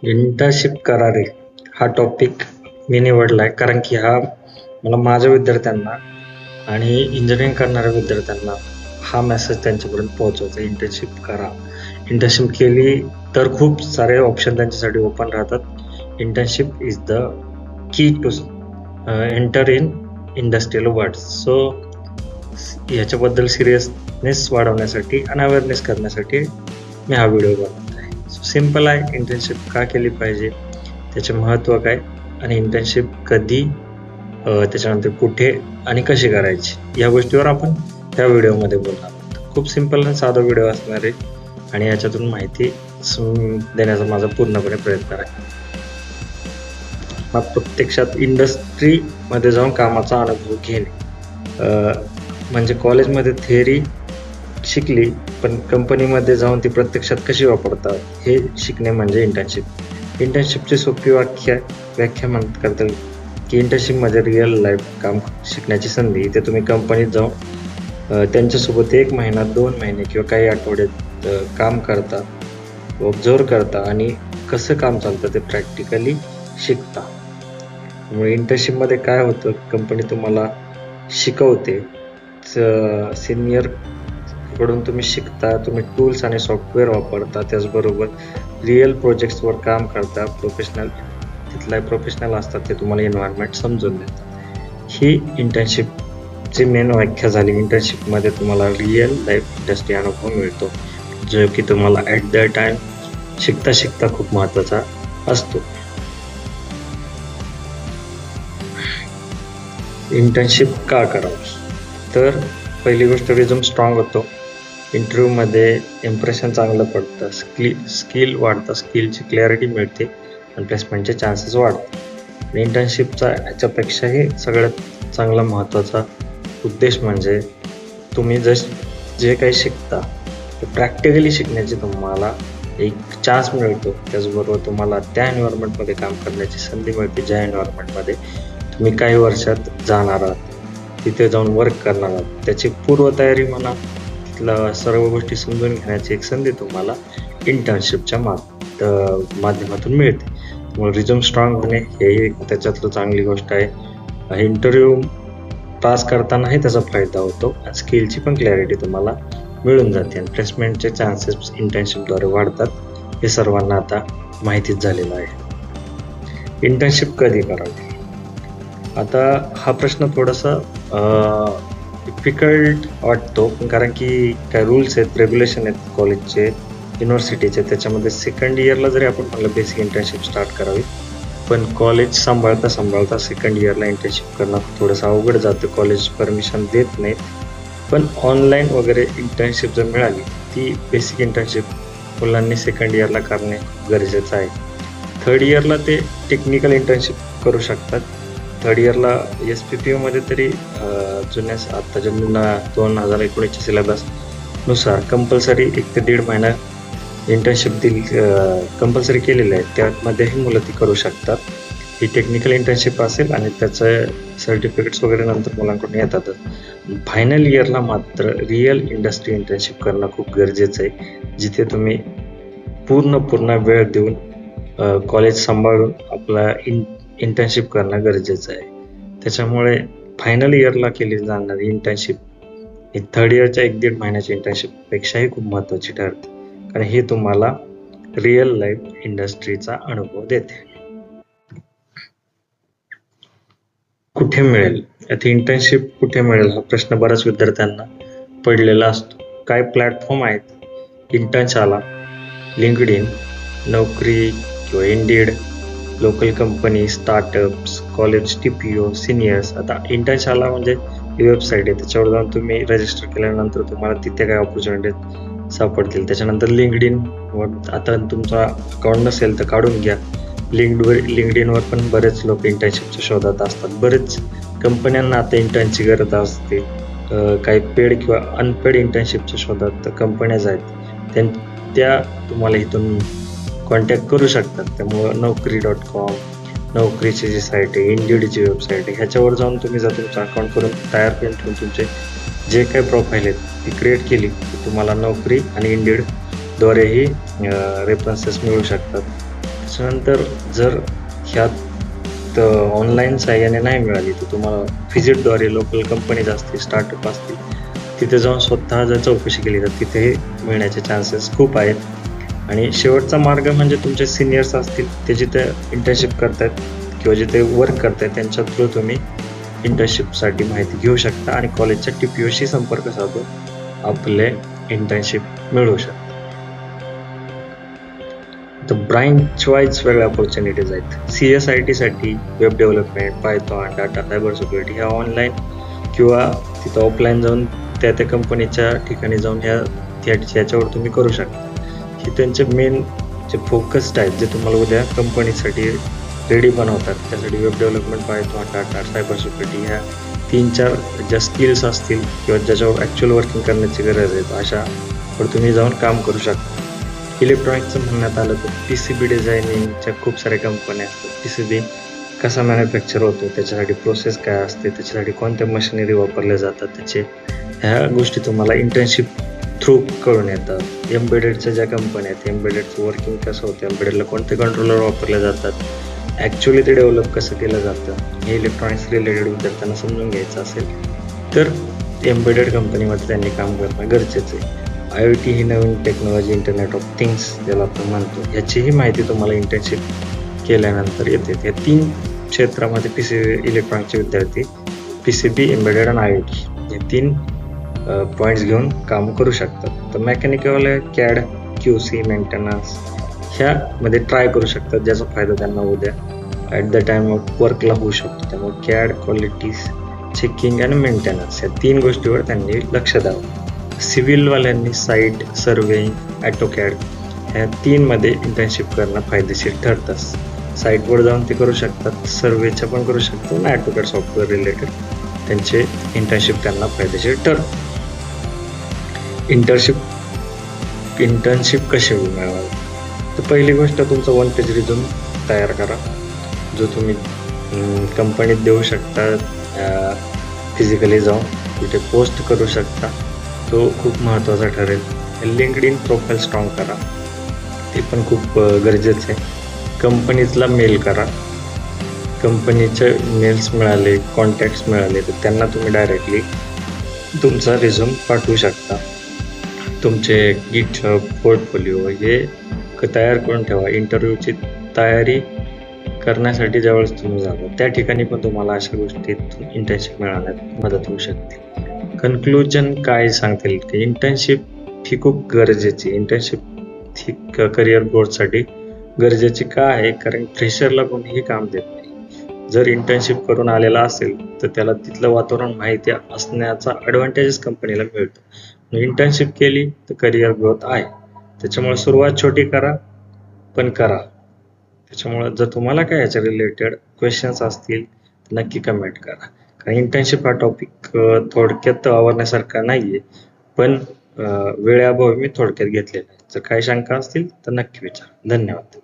Internship करारे हा topic मी निवडला आहे कारण की हा मला माझ्या विद्यार्थ्यांना आणि इंजिनिअरिंग करणाऱ्या विद्यार्थ्यांना हा मेसेज त्यांच्यापर्यंत पोहोचवायचा. इंटर्नशिप करा. इंटर्नशिप केली तर खूप सारे ऑप्शन त्यांच्यासाठी ओपन राहतात. Internship is the key to enter in industrial world. So याच्याबद्दल सिरियसनेस वाढवण्यासाठी आणि अवेअरनेस करण्यासाठी मी हा व्हिडिओ बनवत आहे. सो सिम्पल आहे. इंटर्नशिप का केली पाहिजे, त्याचे महत्त्व काय आणि इंटर्नशिप कधी, त्याच्यानंतर कुठे आणि कशी करायची, या गोष्टीवर आपण त्या व्हिडिओमध्ये बोलणार आहोत. खूप सिम्पल आणि साधा व्हिडिओ असणार आहे आणि याच्यातून माहिती देण्याचा माझा पूर्णपणे प्रयत्न आहे. मग प्रत्यक्षात इंडस्ट्रीमध्ये जाऊन कामाचा अनुभव घेणे, म्हणजे कॉलेजमध्ये थिअरी शिकली पण कंपनीमध्ये जाऊन ती प्रत्यक्षात कशी वापरतात हे शिकणे म्हणजे इंटर्नशिप. इंटर्नशिपची सोपी व्याख्या करता येईल की इंटर्नशिपमध्ये रिअल लाईफ काम शिकण्याची संधी. इथे तुम्ही कंपनीत जाऊन त्यांच्यासोबत 1 महिना 2 महिने किंवा काही आठवड्यात काम करता, ऑब्झर्व करता आणि कसं काम चालतं ते प्रॅक्टिकली शिकता. त्यामुळे इंटर्नशिपमध्ये काय होतं, कंपनी तुम्हाला शिकवते, सिनियर कडून तुम्ही शिकता, तुम्ही टूल्स आणि सॉफ्टवेअर वापरता, त्याचबरोबर रिअल प्रोजेक्ट्सवर काम करता, तिथला प्रोफेशनल असतात ते तुम्हाला एन्व्हायरमेंट समजून देतात. ही इंटर्नशिपची मेन व्याख्या झाली. इंटर्नशिपमध्ये तुम्हाला रिअल लाईफ इंडस्ट्री अनुभव मिळतो, जो की तुम्हाला ॲट द टाइम शिकता शिकता खूप महत्त्वाचा असतो. इंटर्नशिप का करावी, तर पहिली गोष्ट रिझ्यूम स्ट्रॉंग होतो, इंटरव्ह्यूमध्ये इम्प्रेशन चांगलं पडतं, स्किल वाढतं, स्किलची क्लॅरिटी मिळते आणि प्लेसमेंटचे चान्सेस वाढतात. आणि इंटर्नशिपचा ह्याच्यापेक्षाही सगळ्यात चांगला महत्त्वाचा उद्देश म्हणजे तुम्ही जे काही शिकता ते प्रॅक्टिकली शिकण्याची तुम्हाला एक चान्स मिळतो. त्याचबरोबर तुम्हाला त्या एन्व्हायरमेंटमध्ये काम करण्याची संधी मिळते, ज्या एन्व्हायरमेंटमध्ये तुम्ही काही वर्षात जाणार आहात, तिथे जाऊन वर्क करणार आहात. त्याची पूर्वतयारी म्हणा, तिथल्या सर्व गोष्टी समजून घेण्याची एक संधी तुम्हाला इंटर्नशिपच्या माध्यमातून मिळते. त्यामुळे रिझ्यूम स्ट्रॉंग होणे हे त्याच्यातलं चांगली गोष्ट आहे. इंटरव्ह्यू पास करतानाही त्याचा फायदा होतो आणि स्किलची पण क्लॅरिटी तुम्हाला मिळून जाते आणि प्लेसमेंटचे चान्सेस इंटर्नशिपद्वारे वाढतात. हे सर्वांना आता माहितीच झालेलं आहे. इंटर्नशिप कधी करावी, आता हा प्रश्न थोडासा डिफिकल्ट वाटतो, कारण की काय रूल्स आहेत, रेग्युलेशन आहेत कॉलेजचे, युनिव्हर्सिटीचे. त्याच्यामध्ये सेकंड इयरला जरी आपण म्हणलं बेसिक इंटर्नशिप स्टार्ट करावी, पण कॉलेज सांभाळता सेकंड इयरला इंटर्नशिप करणं थोडंसं अवघड जातं. कॉलेज परमिशन देत नाहीत. पण ऑनलाईन वगैरे इंटर्नशिप जर मिळाली, ती बेसिक इंटर्नशिप मुलांनी सेकंड इयरला करणे गरजेचं आहे. थर्ड इयरला ते टेक्निकल इंटर्नशिप करू शकतात. थर्ड इयरला SPPUमध्ये तरी आत्ताच्या 2019च्या सिलेबसनुसार कंपल्सरी 1 ते 1.5 महिना इंटर्नशिप कंपल्सरी केलेलं आहे. त्यामध्येही मुलं ती करू शकतात. ही टेक्निकल इंटर्नशिप असेल आणि त्याचं सर्टिफिकेट्स वगैरे नंतर मुलांकडून येतातच. फायनल इयरला मात्र रिअल इंडस्ट्री इंटर्नशिप करणं खूप गरजेचं आहे, जिथे तुम्ही पूर्ण वेळ देऊन कॉलेज सांभाळून आपला इंटर्नशिप करणं गरजेचं आहे. त्याच्यामुळे फायनल इयरला केली जाणारी इंटर्नशिप ही थर्ड इयरच्या 1-1.5 महिन्याच्या इंटर्नशिपपेक्षाही खूप महत्त्वाची ठरते, कारण हे तुम्हाला रिअल लाईफ इंडस्ट्रीचा अनुभव देते. कुठे मिळेल, आता इंटर्नशिप कुठे मिळेल हा प्रश्न बऱ्याच विद्यार्थ्यांना पडलेला असतो. काय प्लॅटफॉर्म आहेत, इंटर्नशाला, लिंक्डइन, नोकरी किंवा Indeed, local company, startups, college, TPO, seniors. आता इंटर्नशाला म्हणजे ही वेबसाईट आहे, त्याच्यावर जाऊन तुम्ही रजिस्टर केल्यानंतर तुम्हाला तिथे काय ऑपॉर्च्युनिटी सापडतील. त्याच्यानंतर लिंक्डइन, आता तुमचा अकाउंट नसेल तर काढून घ्या. लिंक्डइनवर पण बरेच लोक इंटर्नशिपच्या शोधात असतात. बरेच कंपन्यांना आता इंटर्नची गरज असते. काही पेड किंवा अनपेड इंटर्नशिपच्या शोधात कंपन्याज आहेत, त्या तुम्हाला इथून कॉन्टॅक्ट करू शकतात. त्यामुळं Naukri.com, नोकरीची जी साईट आहे, इंडीडची वेबसाईट आहे, ह्याच्यावर जाऊन तुम्ही जर तुमचं अकाउंट करून तयार करून ठेवून तुमचे जे काही प्रोफाईल आहेत ती क्रिएट केली तर तुम्हाला नोकरी आणि इंडीडद्वारेही रेफरन्सेस मिळू शकतात. त्याच्यानंतर जर ह्यात ऑनलाईन सहाय्याने नाही मिळाली तर तुम्हाला व्हिजिटद्वारे लोकल कंपनीज असतील, स्टार्टअप असतील, तिथे जाऊन स्वतः जर चौकशी केली तर तिथे मिळण्याचे चान्सेस खूप आहेत. आणि शेवटचा मार्ग म्हणजे तुमचे सिनियर्स असतील, ते जिथे इंटर्नशिप करतायत किंवा जिथे वर्क करतायत त्यांच्या थ्रू तुम्ही इंटर्नशिपसाठी माहिती घेऊ शकता आणि कॉलेजच्या TPOशी संपर्क साधून आपले इंटर्नशिप मिळवू शकता. तर ब्रांच वाईज वेगळ्या ऑपॉर्च्युनिटीज आहेत. CSIT साठी web development, Python, data, cyber security ह्या ऑनलाईन किंवा तिथं ऑफलाईन जाऊन त्या कंपनीच्या ठिकाणी जाऊन ह्याच्यावर तुम्ही करू शकता. हे त्यांचे मेन जे फोकस्ड आहेत, जे तुम्हाला उद्या कंपनीसाठी रेडी बनवतात. त्यासाठी web development, Python, data, cyber security ह्या 3-4 ज्या स्किल्स असतील किंवा ज्याच्यावर ॲक्च्युअल वर्किंग करण्याची गरज आहे अशावर तुम्ही जाऊन काम करू शकता. इलेक्ट्रॉनिक्सचं म्हणण्यात आलं तर PCB डिझायनिंगच्या खूप साऱ्या कंपन्या असतात. PCB कसा मॅन्युफॅक्चर होतो, त्याच्यासाठी प्रोसेस काय असते, त्याच्यासाठी कोणत्या मशिनरी वापरल्या जातात, ह्या गोष्टी तुम्हाला इंटर्नशिप थ्रू कळून येतात. एम्बेडेडच्या ज्या कंपन्या आहेत, एम्बेडेडचं वर्किंग कसं होतं, एम्बेडेडला कोणते कंट्रोलर वापरले जातात, ॲक्च्युअली ते डेव्हलप कसं केलं जातं, हे इलेक्ट्रॉनिक्स रिलेटेड विद्यार्थ्यांना समजून घ्यायचं असेल तर एम्बेडेड कंपनीमध्ये त्यांनी काम करणं गरजेचं आहे. IoT he Naveen technology, internet of things ज्याला आपण म्हणतो, ह्याचीही माहिती तुम्हाला इंटर्नशिप केल्यानंतर येते. या 3 क्षेत्रामध्ये इलेक्ट्रॉनिक्सचे विद्यार्थी PCB, एम्बेडेड आणि IoT हे 3 पॉईंट्स घेऊन काम करू शकतात. तर मेकॅनिकल, CAD, QC, मेंटेनन्स ह्यामध्ये ट्राय करू शकतात, ज्याचा फायदा त्यांना उद्या at the time of Varkala होऊ शकतो. त्यामुळे CAD, क्वालिटी चेकिंग आणि मेंटेनन्स या 3 गोष्टीवर त्यांनी लक्ष द्यावं. सिव्हिलवाल्यांनी साईट, सर्वेइंग, AutoCAD ह्या 3 मध्ये इंटर्नशिप करणं फायदेशीर ठरतं. साईटवर जाऊन ते करू शकतात, सर्वेच्या पण करू शकतात आणि AutoCAD सॉफ्टवेअर रिलेटेड त्यांचे इंटर्नशिप त्यांना फायदेशीर ठरतं. इंटर्नशिप कशी मिळवावी? तर पहिली गोष्ट तुमचा 1 पेज रिझ्यूम तयार करा, जो तुम्ही कंपनीत देऊ शकता, फिजिकली जाऊन तिथे पोस्ट करू शकता. तो खूप महत्त्वाचा ठरेल. LinkedIn प्रोफाईल स्ट्रॉंग करा, ते पण खूप गरजेचं आहे. कंपनीजला मेल करा. कंपनीचे मेल्स मिळाले, कॉन्टॅक्ट्स मिळाले तर त्यांना तुम्ही डायरेक्टली तुमचा रिझ्यूम पाठवू शकता. तुमचे GitHub, पोर्टफोलिओ हे तयार करून ठेवा. इंटरव्ह्यूची तयारी करण्यासाठी ज्यावेळेस तुम्ही जाता त्या ठिकाणी पण तुम्हाला अशा गोष्टीत इंटर्नशिप मिळवण्यात मदत होऊ शकते. कन्क्लुजन काय सांगता येईल की इंटर्नशिप ही खूप गरजेची. इंटर्नशिप ही करिअर ग्रोथसाठी गरजेची का आहे? कारण फ्रेशरला कोणीही काम देत नाही. जर इंटर्नशिप करून आलेला असेल तर त्याला तिथलं वातावरण माहिती असण्याचा ॲडव्हान्टेजेस कंपनीला मिळतो. इंटर्नशिप केली तर करिअर ग्रोथ आहे. त्याच्यामुळे सुरुवात छोटी करा, पण करा. त्याच्यामुळे जर तुम्हाला काय याच्या रिलेटेड क्वेश्चन्स असतील तर नक्की कमेंट करा. कारण इंटर्नशिप हा टॉपिक थोडक्यात आवरण्यासारखा नाहीये, पण वेळेअभावी मी थोडक्यात घेतलेला आहे. जर काही शंका असतील तर नक्की विचारा. धन्यवाद.